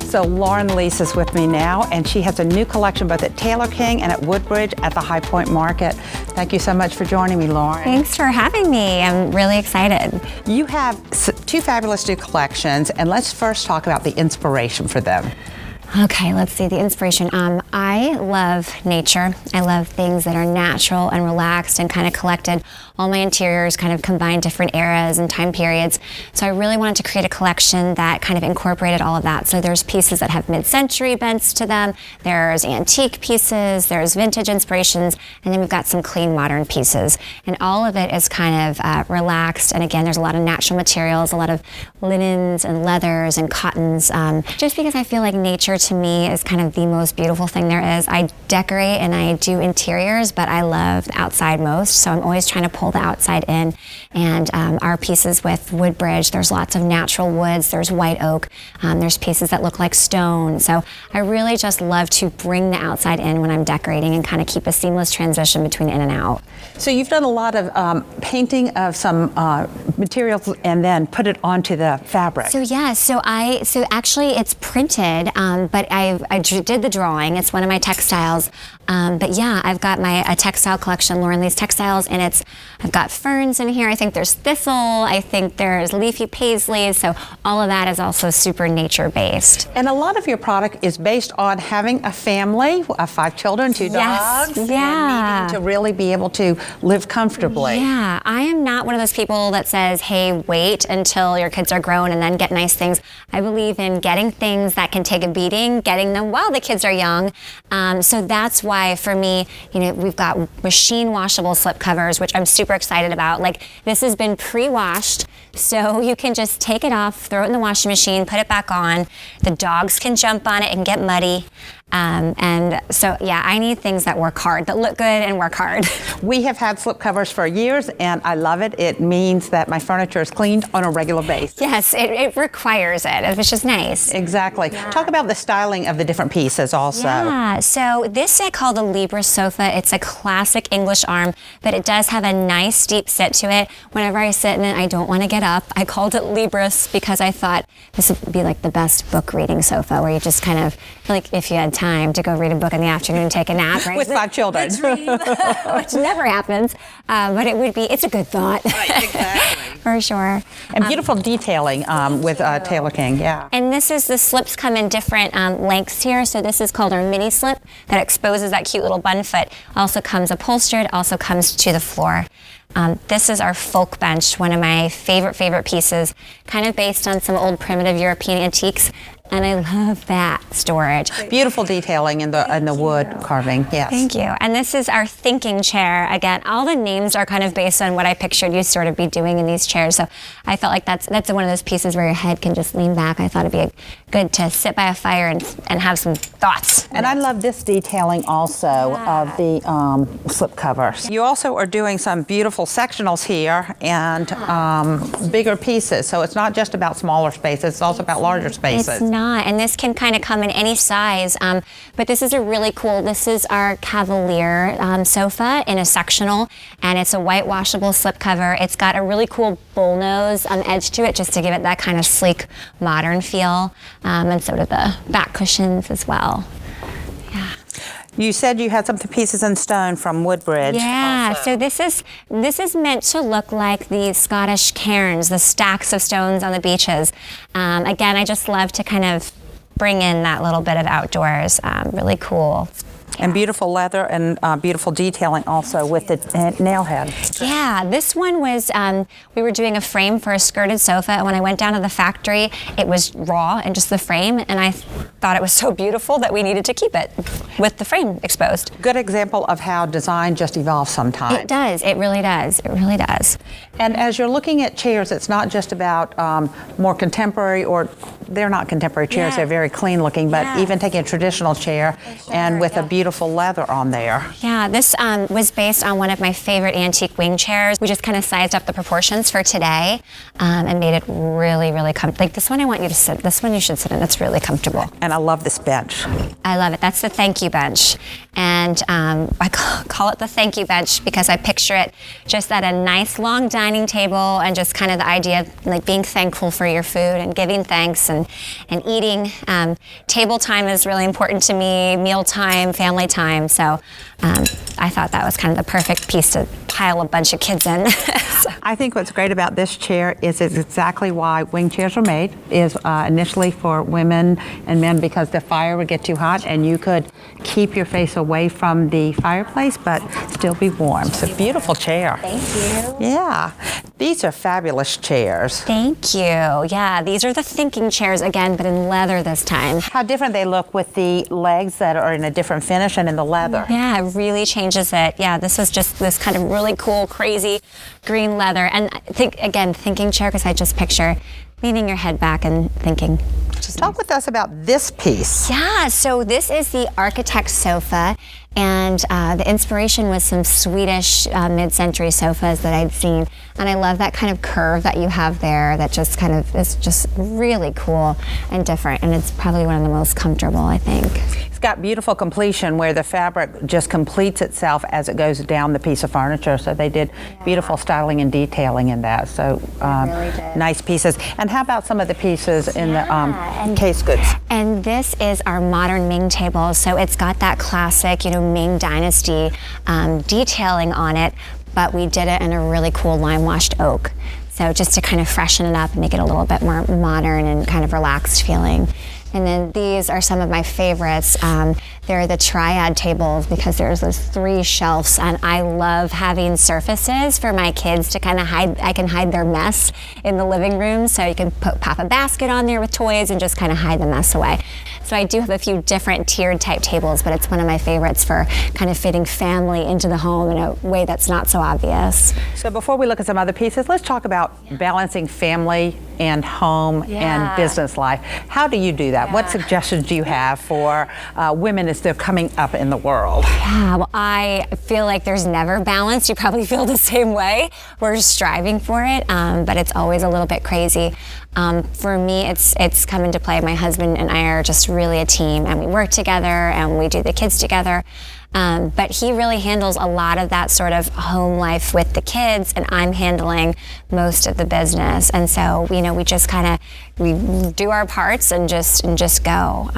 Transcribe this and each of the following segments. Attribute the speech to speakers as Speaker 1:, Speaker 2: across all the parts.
Speaker 1: So Lauren Lease is with me now, and she has a new collection both at Taylor King and at Woodbridge at the High Point Market. Thank you so much for joining me, Lauren.
Speaker 2: Thanks for having me. I'm really excited.
Speaker 1: You have two fabulous new collections, and let's first talk about the inspiration for them.
Speaker 2: Okay, let's see, the inspiration. I love nature. I love things that are natural and relaxed and kind of collected. All my interiors kind of combine different eras and time periods. So I really wanted to create a collection that kind of incorporated all of that. So there's pieces that have mid-century bents to them. There's antique pieces, there's vintage inspirations, and then we've got some clean modern pieces. And all of it is kind of relaxed. And again, there's a lot of natural materials, a lot of linens and leathers and cottons. Just because I feel like nature to me is kind of the most beautiful thing there is. I decorate and I do interiors, but I love the outside most, so I'm always trying to pull the outside in. And our pieces with Woodbridge, there's lots of natural woods, there's white oak, there's pieces that look like stone. So I really just love to bring the outside in when I'm decorating and kind of keep a seamless transition between in and out.
Speaker 1: So you've done a lot of painting of some materials and then put it onto the fabric.
Speaker 2: So yeah, so actually it's printed, but I did the drawing. It's one of my textiles. But yeah, I've got a textile collection, Lauren Lease Textiles, and I've got ferns in here. I think there's thistle. I think there's leafy paisley. So all of that is also super nature-based.
Speaker 1: And a lot of your product is based on having a family, 5 children, 2 dogs, and needing to really be able to live comfortably.
Speaker 2: Yeah, I am not one of those people that says, hey, wait until your kids are grown and then get nice things. I believe in getting things that can take a beating, getting them while the kids are young. So that's why for me, we've got machine washable slip covers, which I'm super excited about. Like, this has been pre-washed, so you can just take it off, throw it in the washing machine, put it back on. The dogs can jump on it and get muddy. And so, yeah, I need things that work hard, that look good and work hard.
Speaker 1: We have had slip covers for years, and I love it. It means that my furniture is cleaned on a regular basis.
Speaker 2: Yes, it requires it, which is nice.
Speaker 1: Exactly. Yeah. Talk about the styling of the different pieces also.
Speaker 2: Yeah, so this I call the Libra sofa. It's a classic English arm, but it does have a nice deep sit to it. Whenever I sit in it, I don't want to get up. I called it Libris because I thought this would be like the best book reading sofa, where you just kind of, like, if you had time to go read a book in the afternoon and take a nap, right?
Speaker 1: With 5 children.
Speaker 2: Which never happens, but it's a good thought.
Speaker 1: Right, exactly.
Speaker 2: For sure.
Speaker 1: And beautiful detailing with Taylor King, yeah.
Speaker 2: And the slips come in different lengths here. So this is called our mini slip that exposes that cute little bun foot. Also comes upholstered, also comes to the floor. This is our folk bench, one of my favorite pieces, kind of based on some old primitive European antiques. And I love that storage.
Speaker 1: Beautiful detailing in the wood carving, yes.
Speaker 2: Thank you. And this is our thinking chair. Again, all the names are kind of based on what I pictured you sort of be doing in these chairs. So I felt like that's one of those pieces where your head can just lean back. I thought it'd be good to sit by a fire and have some thoughts.
Speaker 1: And I love this detailing also of the slip covers. You also are doing some beautiful sectionals here and bigger pieces. So it's not just about smaller spaces, it's also about larger spaces.
Speaker 2: It's not. And this can kind of come in any size, but this is this is our Cavalier sofa in a sectional, and it's a white washable slip cover. It's got a really cool bullnose edge to it, just to give it that kind of sleek, modern feel, and so do the back cushions as well. Yeah.
Speaker 1: You said you had some pieces in stone from Woodbridge.
Speaker 2: Yeah,
Speaker 1: also.
Speaker 2: so this is meant to look like the Scottish cairns, the stacks of stones on the beaches. Again, I just love to kind of bring in that little bit of outdoors. Really cool.
Speaker 1: And beautiful leather and beautiful detailing also with the nail head.
Speaker 2: Yeah, this one was, we were doing a frame for a skirted sofa, and when I went down to the factory, it was raw and just the frame, and I thought it was so beautiful that we needed to keep it with the frame exposed.
Speaker 1: Good example of how design just evolves sometimes.
Speaker 2: It does, it really does, it really does.
Speaker 1: And as you're looking at chairs, it's not just about more contemporary, or they're not contemporary chairs, they're very clean looking, but even taking a traditional chair and with a beautiful leather on there.
Speaker 2: Yeah, this was based on one of my favorite antique wing chairs. We just kind of sized up the proportions for today and made it really, really comfortable. Like this one I want you to sit, this one you should sit in, it's really comfortable.
Speaker 1: And I love this bench.
Speaker 2: I love it, that's the thank you bench. And I call it the thank you bench because I picture it just at a nice long dining table and just kind of the idea of like being thankful for your food and giving thanks. And and eating. Table time is really important to me, meal time, family time. So I thought that was kind of the perfect piece to pile a bunch of kids in. So.
Speaker 1: I think what's great about this chair is it's exactly why wing chairs are made, is initially for women and men because the fire would get too hot and you could keep your face away from the fireplace but still be warm. It's a beautiful chair.
Speaker 2: Thank you.
Speaker 1: Yeah. These are fabulous chairs.
Speaker 2: Thank you. Yeah, these are the thinking chairs again, but in leather this time.
Speaker 1: How different they look with the legs that are in a different finish and in the leather.
Speaker 2: Yeah, it really changes it. Yeah, this was just this kind of really cool, crazy green leather. And thinking chair, because I just picture leaning your head back and thinking.
Speaker 1: Talk with us about this piece.
Speaker 2: Yeah, so this is the architect's sofa, and the inspiration was some Swedish mid-century sofas that I'd seen, and I love that kind of curve that you have there that just kind of is just really cool and different, and it's probably one of the most comfortable, I think.
Speaker 1: It's got beautiful completion where the fabric just completes itself as it goes down the piece of furniture, so they did beautiful styling and detailing in that, so
Speaker 2: really did.
Speaker 1: Nice pieces. And how about some of the pieces in the case goods?
Speaker 2: And this is our modern Ming table, so it's got that classic, Ming Dynasty detailing on it, but we did it in a really cool lime-washed oak. So just to kind of freshen it up and make it a little bit more modern and kind of relaxed feeling. And then these are some of my favorites. They're the triad tables because there's those 3 shelves, and I love having surfaces for my kids to kind of hide. I can hide their mess in the living room, so you can pop a basket on there with toys and just kind of hide the mess away. So I do have a few different tiered type tables, but it's one of my favorites for kind of fitting family into the home in a way that's not so obvious.
Speaker 1: So before we look at some other pieces, let's talk about balancing family and home and business life. How do you do that?
Speaker 2: Yeah.
Speaker 1: What suggestions do you have for women as they're coming up in the world?
Speaker 2: Yeah, well, I feel like there's never balance. You probably feel the same way. We're striving for it, but it's always a little bit crazy. For me, it's come into play. My husband and I are just really a team, and we work together and we do the kids together. But he really handles a lot of that sort of home life with the kids, and I'm handling most of the business. And so, we just we do our parts and just go.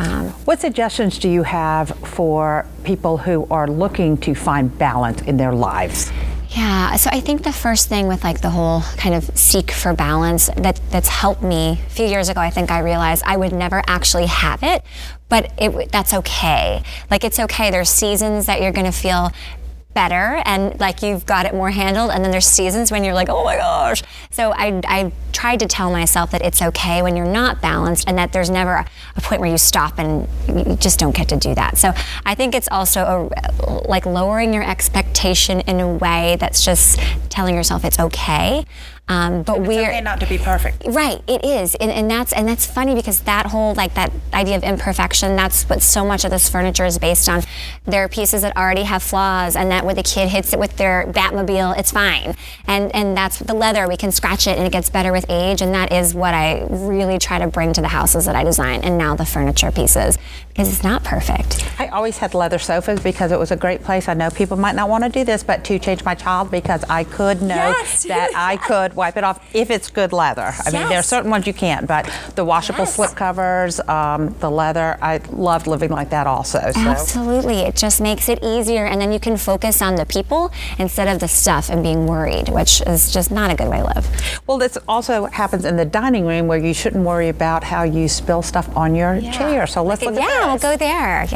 Speaker 1: What suggestions do you have for people who are looking to find balance in their lives?
Speaker 2: Yeah, so I think the first thing with the whole kind of seek for balance that's helped me a few years ago, I think I realized I would never actually have it, but that's okay. It's okay. There's seasons that you're going to feel better and you've got it more handled, and then there's seasons when you're like, oh my gosh. So I tried to tell myself that it's okay when you're not balanced, and that there's never a point where you stop and you just don't get to do that. So I think it's also lowering your expectation in a way that's just telling yourself it's okay. But
Speaker 1: it's okay not to be perfect.
Speaker 2: Right, it is, and that's funny because that whole that idea of imperfection, that's what so much of this furniture is based on. There are pieces that already have flaws, and that when the kid hits it with their Batmobile, it's fine. And that's the leather, we can scratch it and it gets better with age, and that is what I really try to bring to the houses that I design, and now the furniture pieces, because it's not perfect.
Speaker 1: I always had leather sofas because it was a great place. I know people might not want to do this, but to change my child, because I could know that I could wipe it off if it's good leather. I mean, there are certain ones you can't, but the washable slip covers, the leather, I loved living like that also. So.
Speaker 2: Absolutely, it just makes it easier, and then you can focus on the people instead of the stuff and being worried, which is just not a good way to live.
Speaker 1: Well, this also happens in the dining room where you shouldn't worry about how you spill stuff on your chair. So let's look at this.
Speaker 2: We'll go there,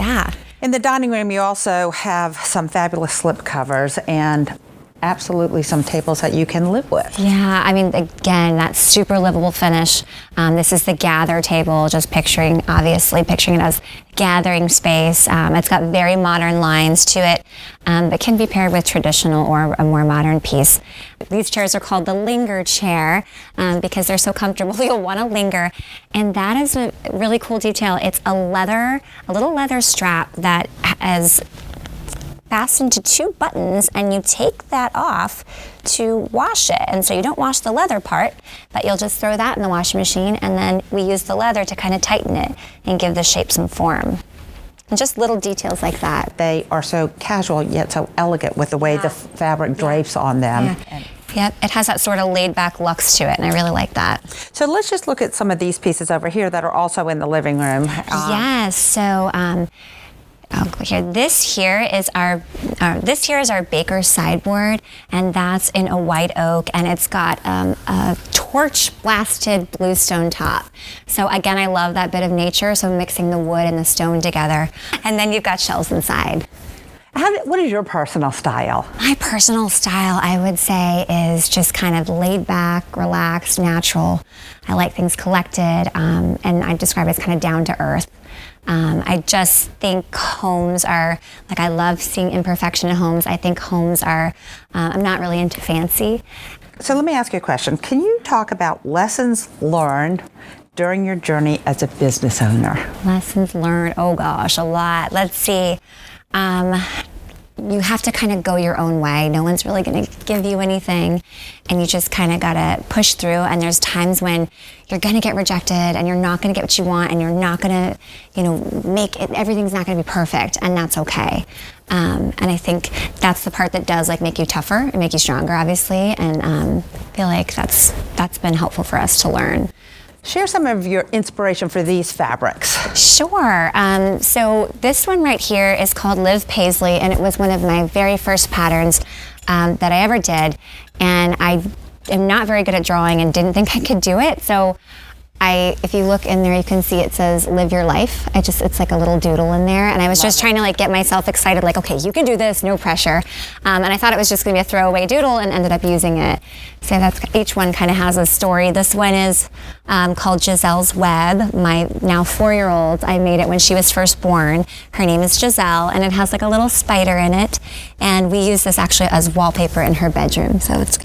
Speaker 1: In the dining room, you also have some fabulous slip covers and absolutely some tables that you can live with.
Speaker 2: Yeah, I mean, again, that super livable finish. This is the gather table, just picturing it as gathering space. It's got very modern lines to it, but can be paired with traditional or a more modern piece. These chairs are called the linger chair because they're so comfortable, you'll want to linger. And that is a really cool detail. It's a little leather strap that is fastened to 2 buttons, and you take that off to wash it. And so you don't wash the leather part, but you'll just throw that in the washing machine, and then we use the leather to kind of tighten it and give the shape some form. And just little details like that.
Speaker 1: They are so casual yet so elegant with the way the fabric drapes on them.
Speaker 2: Yep, it has that sort of laid back looks to it, and I really like that.
Speaker 1: So let's just look at some of these pieces over here that are also in the living room.
Speaker 2: Yes, so I'll go here. This here is our baker's sideboard, and that's in a white oak, and it's got a torch blasted bluestone top. So again, I love that bit of nature, so mixing the wood and the stone together. And then you've got shelves inside.
Speaker 1: What is your personal style?
Speaker 2: My personal style, I would say, is just kind of laid back, relaxed, natural. I like things collected, and I describe it as kind of down to earth. I just think homes are, like, I love seeing imperfection in homes. I think homes are, I'm not really into fancy.
Speaker 1: So let me ask you a question. Can you talk about lessons learned during your journey as a business owner?
Speaker 2: Lessons learned, oh gosh, a lot. Let's see. You have to kind of go your own way. No one's really going to give you anything, and you just kind of got to push through. And there's times when you're going to get rejected, and you're not going to get what you want, and you're not going to, make it, everything's not going to be perfect, and that's okay. And I think that's the part that does make you tougher and make you stronger, obviously, and I feel like that's been helpful for us to learn.
Speaker 1: Share some of your inspiration for these fabrics.
Speaker 2: Sure. So this one right here is called Liv Paisley, and it was one of my very first patterns that I ever did. And I am not very good at drawing and didn't think I could do it. So if you look in there, you can see it says "Live Your Life." It's like a little doodle in there, and I was just trying to get myself excited, okay, you can do this, no pressure. And I thought it was just going to be a throwaway doodle, and ended up using it. So each one kind of has a story. This one is called Giselle's Web. My now 4-year-old, I made it when she was first born. Her name is Giselle, and it has a little spider in it. And we use this actually as wallpaper in her bedroom.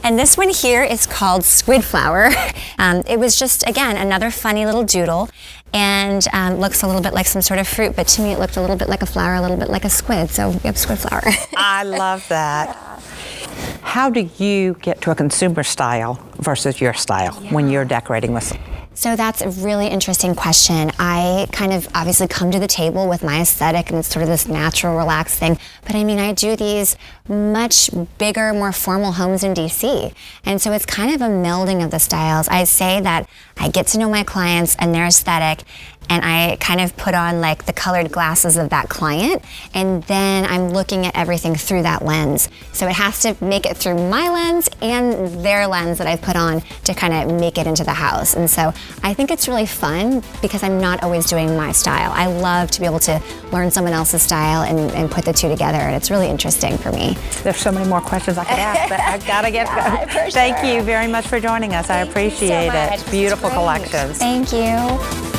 Speaker 2: And this one here is called Squid Flower. It was just, again, another funny little doodle, and looks a little bit like some sort of fruit, but to me it looked a little bit like a flower, a little bit like a squid, so yep, squid flower.
Speaker 1: I love that. How do you get to a consumer style versus your style when you're decorating with?
Speaker 2: So that's a really interesting question. I kind of obviously come to the table with my aesthetic, and it's sort of this natural, relaxed thing. But I mean, I do these much bigger, more formal homes in DC. And so it's kind of a melding of the styles. I say that I get to know my clients and their aesthetic, and I kind of put on the colored glasses of that client, and then I'm looking at everything through that lens. So it has to make it through my lens and their lens that I've put on to kind of make it into the house. And so I think it's really fun because I'm not always doing my style. I love to be able to learn someone else's style and put the two together, and it's really interesting for me.
Speaker 1: There's so many more questions I could ask, but I've got to get going. Thank you very much for joining us. I appreciate it. Beautiful collections.
Speaker 2: Thank you.